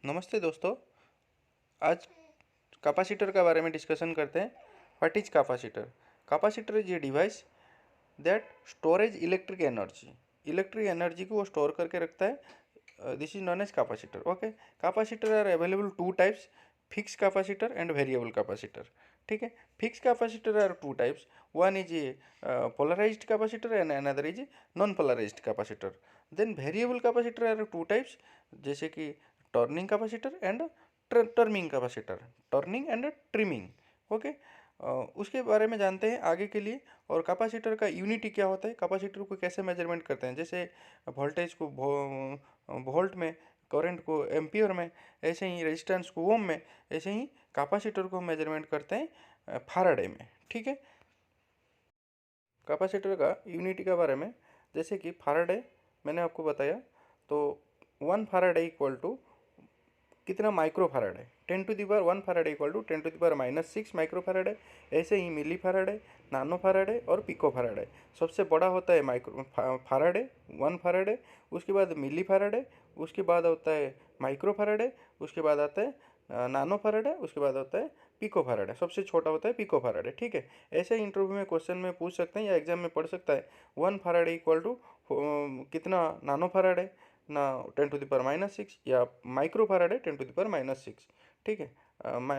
नमस्ते दोस्तों। आज कैपेसिटर के बारे में डिस्कशन करते हैं। What is capacitor? Capacitor is a device that storage electric energy को वो स्टोर करके रखता है। This is known as capacitor. Okay, capacitor are available two types, fix capacitor and variable capacitor. ठीक है, fix capacitor are two types, one is a polarised capacitor and another is non polarised capacitor. Then variable capacitor are two types, जैसे कि turning capacitor and turning and trimming. Okay, उसके बारे में जानते हैं आगे के लिए। और कैपेसिटर का यूनिटी क्या होता है, कैपेसिटर को कैसे मेजरमेंट करते हैं, जैसे वोल्टेज को वोल्ट में, करंट को एम्पियर में, ऐसे ही रेजिस्टेंस को ओम में, ऐसे ही कैपेसिटर को मेजरमेंट करते हैं फैराडे में। ठीक है, कैपेसिटर का यूनिटी के बारे में, जैसे कि फैराडे मैंने आपको बताया, तो 1 फैराडे इक्वल टू कितना माइक्रो फैराड है, 10⁻⁻1 farad equal to 10⁻⁻6 micro farad है। ऐसे ही मिली फैराड है, नानो फैराड है और पिको फैराड है। सबसे बड़ा होता है माइक्रो फैराड है, 1 फैराड है। उसके बाद मिली फैराड है, उसके बाद होता है माइक्रो फैराड है, उसके बाद आता है नानो फैराड है, उसके बाद होता है पिको फैराड है। सबसे छोटा होता है पिको फैराड है। ठीक है, ऐसे इंटरव्यू में क्वेश्चन में पूछ सकते हैं या एग्जाम में पढ़ सकता है, 1 फैराड इक्वल टू कितना नानो फैराड है ना, 10⁻⁻6, या माइक्रो फैराड है 10⁻⁻6। ठीक है,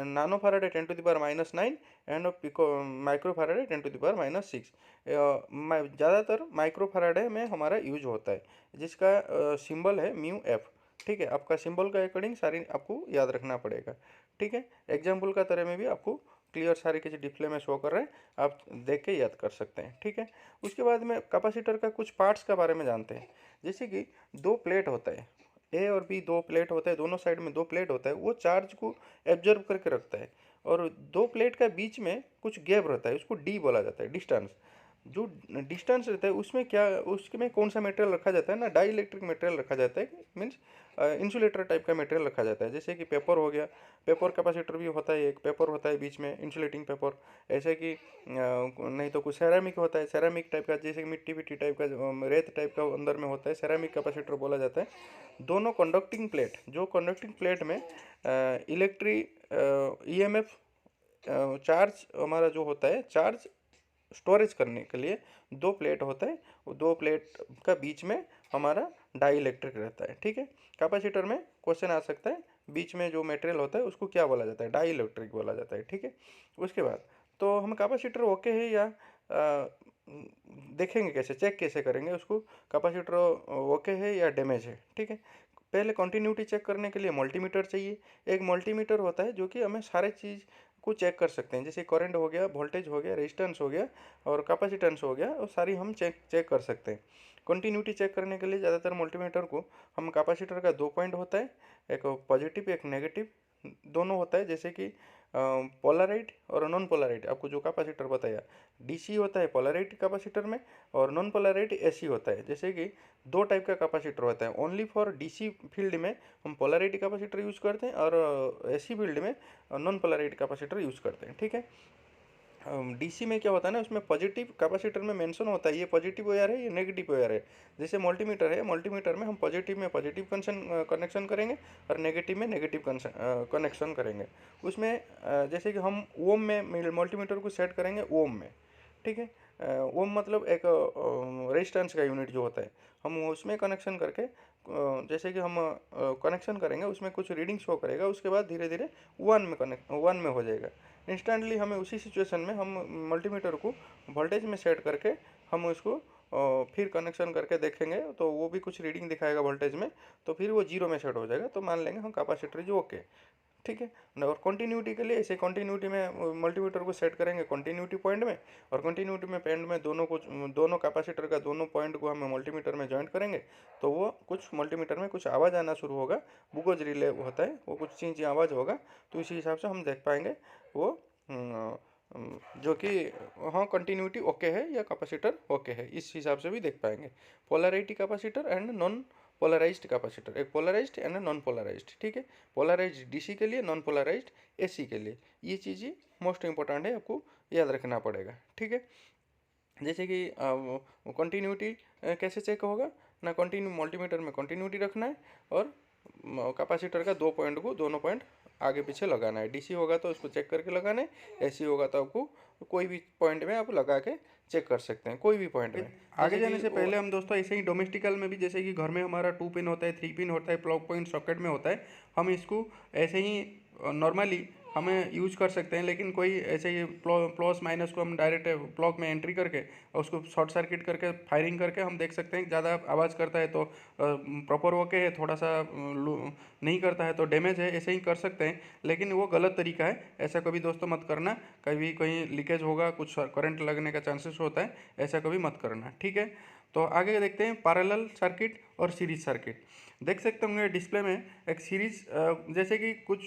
नानो फैराड है 10⁻⁹ एंड पिको माइक्रो फैराड है 10⁻⁻6। ज़्यादातर माइक्रो फैराड में हमारा यूज होता है, जिसका सिंबल है म्यू एफ। ठीक है, आपका सिंबल के अकॉर्डिंग सारी आपको याद रखना पड़ेगा। ठीक है, एग्जाम्पल का तरह में भी आपको क्लियर सारी किसी डिस्प्ले में शो कर रहे हैं, आप देख के याद कर सकते हैं। ठीक है, उसके बाद में कैपेसिटर का कुछ पार्ट्स के बारे में जानते हैं। जैसे कि दो प्लेट होता है, ए और बी दो प्लेट होता है, दोनों साइड में दो प्लेट होता है, वो चार्ज को एब्जर्व करके रखता है। और दो प्लेट का बीच में कुछ गैप रहता है, उसको डी बोला जाता है, डिस्टेंस। जो डिस्टेंस रहता है उसमें क्या, उसमें कौन सा मटेरियल रखा जाता है ना, डाई इलेक्ट्रिक मटेरियल रखा जाता है, मीन्स इंसुलेटर टाइप का मटेरियल रखा जाता है। जैसे कि पेपर हो गया, पेपर कैपेसिटर भी होता है, एक पेपर होता है बीच में इंसुलेटिंग पेपर। ऐसे कि नहीं तो कुछ सेरामिक होता है, सेरामिक टाइप का, जैसे कि मिट्टी विट्टी टाइप का, रेत टाइप का अंदर में होता है, सेरामिक कैपेसिटर बोला जाता है। दोनों कंडक्टिंग प्लेट, जो कंडक्टिंग प्लेट में इलेक्ट्रिक ईएमएफ चार्ज हमारा जो होता है, चार्ज स्टोरेज करने के लिए दो प्लेट होता है, वो दो प्लेट का बीच में हमारा डाई इलेक्ट्रिक रहता है। ठीक है, कैपेसिटर में क्वेश्चन आ सकता है, बीच में जो मटेरियल होता है उसको क्या बोला जाता है, डाई इलेक्ट्रिक बोला जाता है। ठीक है, उसके बाद तो हम कैपेसिटर ओके है या देखेंगे कैसे, चेक कैसे करेंगे उसको, कैपेसिटर ओके है या डैमेज है। ठीक है, पहले कंटिन्यूटी चेक करने के लिए मल्टीमीटर चाहिए। एक मल्टीमीटर होता है जो कि हमें सारे चीज़ को चेक कर सकते हैं, जैसे करंट हो गया, वोल्टेज हो गया, रेजिस्टेंस हो गया और कैपेसिटेंस हो गया, और सारी हम चेक कर सकते हैं। कंटिन्यूटी चेक करने के लिए ज़्यादातर मल्टीमीटर को हम, कैपेसिटर का दो पॉइंट होता है, एक पॉजिटिव एक नेगेटिव दोनों होता है, जैसे कि पोलराइट और नॉन पोलराइट। आपको जो कैपेसिटर बताया, डीसी होता है पोलराइट कैपेसिटर में, और नॉन पोलराइट एसी होता है। जैसे कि दो टाइप का कैपेसिटर होता है, ओनली फॉर डीसी फील्ड में हम पोलराइट कैपेसिटर यूज़ करते हैं, और एसी फील्ड में नॉन पोलराइट कैपेसिटर यूज़ करते हैं। ठीक है, डीसी में क्या होता है ना, उसमें पॉजिटिव कैपेसिटर में मेंशन होता है ये पॉजिटिव वायर है, ये नेगेटिव वायर है। जैसे मल्टीमीटर है, मल्टीमीटर में हम पॉजिटिव में पॉजिटिव कनेक्शन करेंगे और नेगेटिव में नेगेटिव कनेक्शन करेंगे। उसमें जैसे कि हम ओम में मल्टीमीटर को सेट करेंगे, ओम में। ठीक है, ओम मतलब एक रेजिस्टेंस का यूनिट जो होता है, हम उसमें कनेक्शन करके जैसे कि हम कनेक्शन करेंगे, उसमें कुछ रीडिंग शो करेगा, उसके बाद धीरे धीरे वन में हो जाएगा। इंस्टेंटली हमें उसी सिचुएशन में हम मल्टीमीटर को वोल्टेज में सेट करके हम उसको फिर कनेक्शन करके देखेंगे, तो वो भी कुछ रीडिंग दिखाएगा वोल्टेज में, तो फिर वो जीरो में सेट हो जाएगा, तो मान लेंगे हम कैपेसिटर जो ओके। ठीक है, और कंटिन्यूटी के लिए ऐसे कंटिन्यूटी में मल्टीमीटर को सेट करेंगे कंटिन्यूटी पॉइंट में, और कंटिन्यूटी में पॉइंट में दोनों कैपेसिटर का दोनों पॉइंट को हम मल्टीमीटर में जॉइंट करेंगे, तो वो कुछ मल्टीमीटर में कुछ आवाज़ आना शुरू होगा, बुगोज रिले होता है, वो कुछ चीज़ आवाज़ होगा, तो इसी हिसाब से हम देख पाएंगे वो जो कि हाँ कंटिन्यूटी ओके है या कैपेसिटर ओके है, इस हिसाब से भी देख पाएंगे। Polarity capacitor and non polarised capacitor, एक पोलराइज्ड एंड नॉन पोलराइज्ड। ठीक है, पोलराइज्ड डीसी के लिए, नॉन पोलराइज्ड एसी के लिए, ये चीज़ें मोस्ट इंपॉर्टेंट है, आपको याद रखना पड़ेगा। ठीक है, जैसे कि कंटिन्यूटी कैसे चेक होगा ना, कंटिन्यू मल्टीमीटर में कंटिन्यूटी रखना है, और कैपेसिटर का 2 पॉइंट को दोनों पॉइंट आगे पीछे लगाना है। डीसी होगा तो उसको चेक करके लगाना है, एसी होगा तो आपको कोई भी पॉइंट में आप लगा के चेक कर सकते हैं, कोई भी पॉइंट में। आगे जाने से पहले हम दोस्तों ऐसे ही डोमेस्टिकल में भी, जैसे कि घर में हमारा 2 पिन होता है, 3 पिन होता है, प्लग पॉइंट सॉकेट में होता है, हम इसको ऐसे ही नॉर्मली हमें यूज कर सकते हैं। लेकिन कोई ऐसे ही प्लस माइनस को हम डायरेक्ट प्लग में एंट्री करके और उसको शॉर्ट सर्किट करके फायरिंग करके हम देख सकते हैं कि ज़्यादा आवाज़ करता है तो प्रॉपर ओके है, थोड़ा सा नहीं करता है तो डैमेज है, ऐसे ही कर सकते हैं। लेकिन वो गलत तरीका है, ऐसा कभी दोस्तों मत करना। कभी कहीं लीकेज होगा, कुछ करंट लगने का चांसेस होता है, ऐसा कभी मत करना, ठीक है। तो आगे देखते हैं पैरेलल सर्किट और सीरीज सर्किट। देख सकते होंगे डिस्प्ले में एक सीरीज, जैसे कि कुछ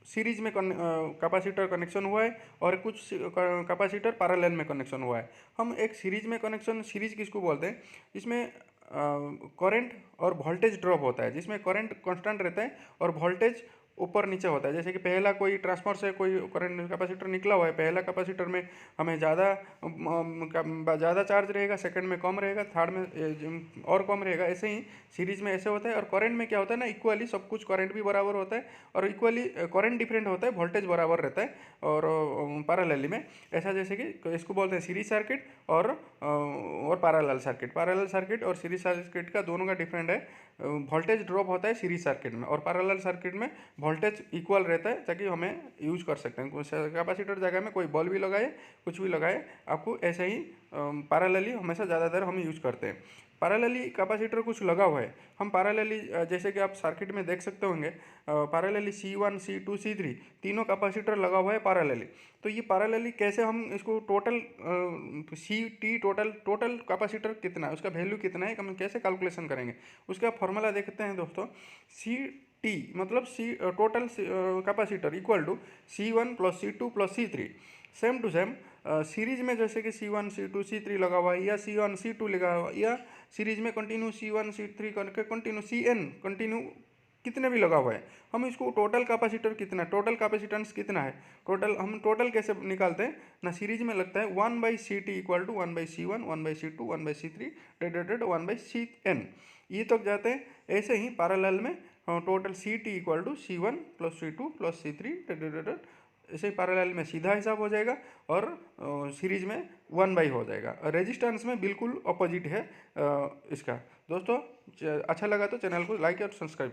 सीरीज में कैपेसिटर कनेक्शन हुआ है और कुछ कैपेसिटर पैरेलल में कनेक्शन हुआ है। हम एक सीरीज में कनेक्शन, सीरीज किसको बोलते हैं, इसमें करंट और वोल्टेज ड्रॉप होता है, जिसमें करंट कांस्टेंट रहता है और वोल्टेज ऊपर नीचे होता है। जैसे कि पहला कोई ट्रांसफर से कोई करंट कैपेसिटर निकला हुआ है, पहला कैपेसिटर में हमें ज़्यादा चार्ज रहेगा, सेकंड में कम रहेगा, थर्ड में और कम रहेगा। ऐसे ही सीरीज में ऐसे होता है। और करंट में क्या होता है ना, इक्वली सब कुछ करंट भी बराबर होता है और इक्वली करंट डिफरेंट होता है, वोल्टेज बराबर रहता है। और पैरेलली में ऐसा, जैसे कि इसको बोलते हैं सीरीज सर्किट और पैरेलल सर्किट। पैरेलल सर्किट और सीरीज सर्किट का दोनों का डिफरेंट है। वोल्टेज ड्रॉप होता है सीरीज सर्किट में और पैरेलल सर्किट में वोल्टेज इक्वल रहता है, ताकि हमें यूज कर सकते हैं। कैपेसिटर जगह में कोई बल्ब भी लगाए, कुछ भी लगाए, आपको ऐसे ही पैरेलली हमेशा ज़्यादातर हम यूज करते हैं। पैरेलली कैपेसिटर कुछ लगा हुआ है, हम पैरेलली जैसे कि आप सर्किट में देख सकते होंगे, पैरेलली C1 C2 C3 तीनों कैपेसिटर लगा हुआ है पैरेलली। तो ये पैरेलली कैसे हम इसको टोटल टोटल कैपेसिटर कितना है, उसका वैल्यू कितना है, हम कैसे कैलकुलेशन करेंगे, उसका फॉर्मूला देखते हैं दोस्तों। C मतलब total capacitor equal to C1 + C2 + C3। Same to same series में जैसे कि C1 C2 C3 लगा हुआ है, या C1 C2 लगा हुआ है, या सीरीज में कंटिन्यू C1 C3 करके कंटिन्यू CN कंटिन्यू कितने भी लगा हुआ है, हम इसको टोटल कैपेसिटर कितना, टोटल कैपेसिटेंस कितना है, टोटल हम टोटल कैसे निकालते हैं ना, सीरीज में लगता है 1/CT = 1/C1 1/C2 1/C3 divided 1/CN, ये तक जाते हैं। ऐसे ही पैरेलल में total CT = C1 + C2 + C3 ऐसे ही पैरेलल में सीधा हिसाब हो जाएगा और सीरीज में 1/, हो जाएगा। रेजिस्टेंस में बिल्कुल अपोजिट है इसका। दोस्तों अच्छा लगा तो चैनल को लाइक और सब्सक्राइब कर।